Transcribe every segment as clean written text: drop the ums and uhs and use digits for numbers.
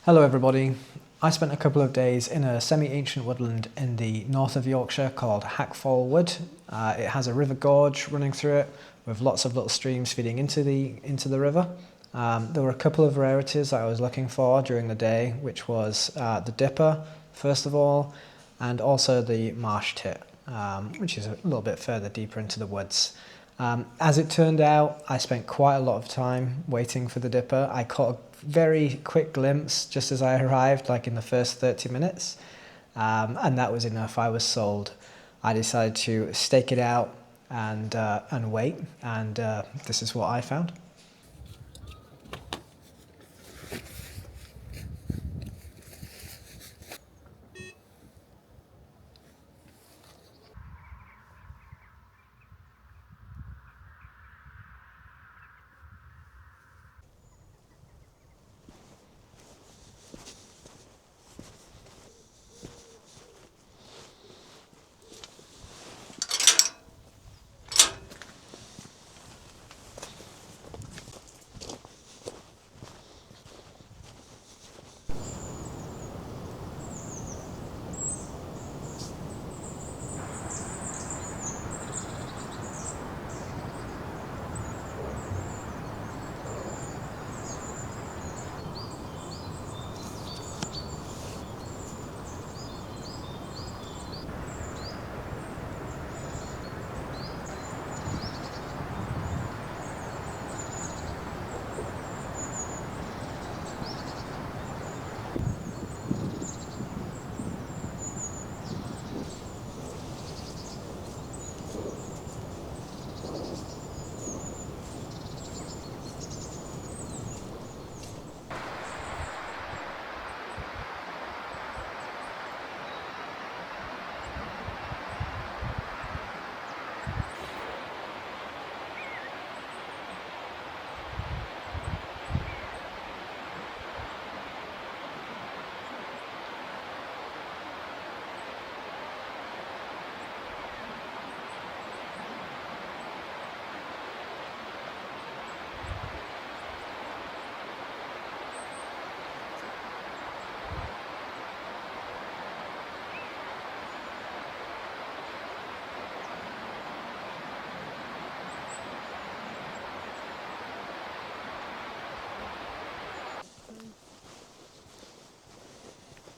Hello everybody. I spent a couple of days in a semi-ancient woodland in the north of Yorkshire called Hackfall Wood. It has a river gorge running through it with lots of little streams feeding into the river. There were a couple of rarities that I was looking for during the day, which was the dipper, first of all, and also the marsh tit, which is a little bit further deeper into the woods. As it turned out, I spent quite a lot of time waiting for the dipper. I caught a very quick glimpse just as I arrived, like in the first 30 minutes, and that was enough. I was sold. I decided to stake it out and wait, and this is what I found.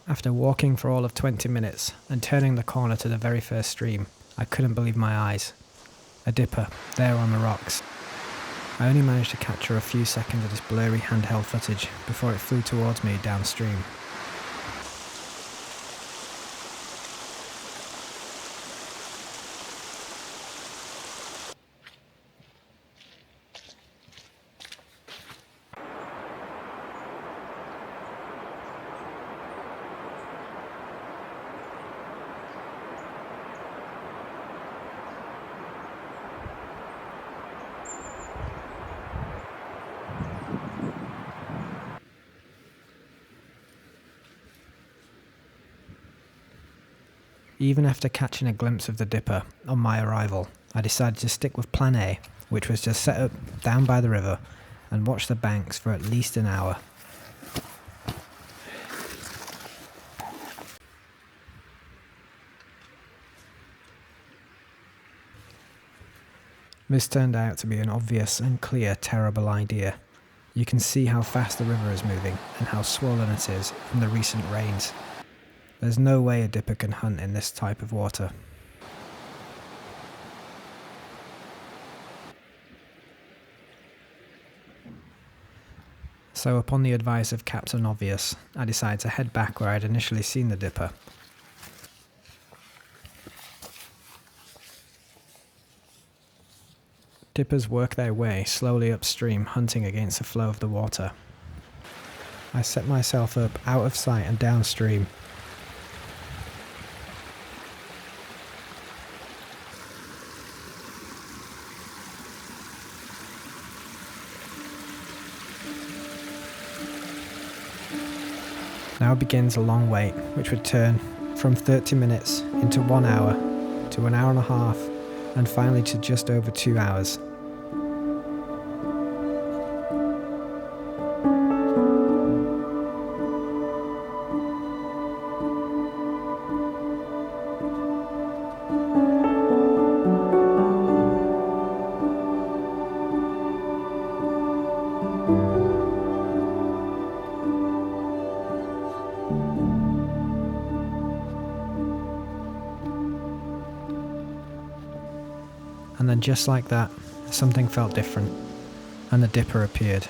After walking for all of 20 minutes and turning the corner to the very first stream, I couldn't believe my eyes. A dipper, there on the rocks. I only managed to capture a few seconds of this blurry handheld footage before it flew towards me downstream. Even after catching a glimpse of the dipper on my arrival, I decided to stick with plan A, which was to set up down by the river and watch the banks for at least an hour. This turned out to be an obvious and clear terrible idea. You can see how fast the river is moving and how swollen it is from the recent rains. There's no way a dipper can hunt in this type of water. So upon the advice of Captain Obvious, I decided to head back where I'd initially seen the dipper. Dippers work their way slowly upstream, hunting against the flow of the water. I set myself up out of sight and downstream. Now begins a long wait, which would turn from 30 minutes into 1 hour, to an hour and a half, and finally to just over 2 hours. And then just like that, something felt different, and the dipper appeared.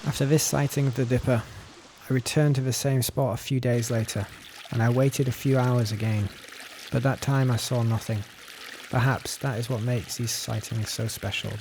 After this sighting of the dipper, I returned to the same spot a few days later, and I waited a few hours again, but that time I saw nothing. Perhaps that is what makes these sightings so special.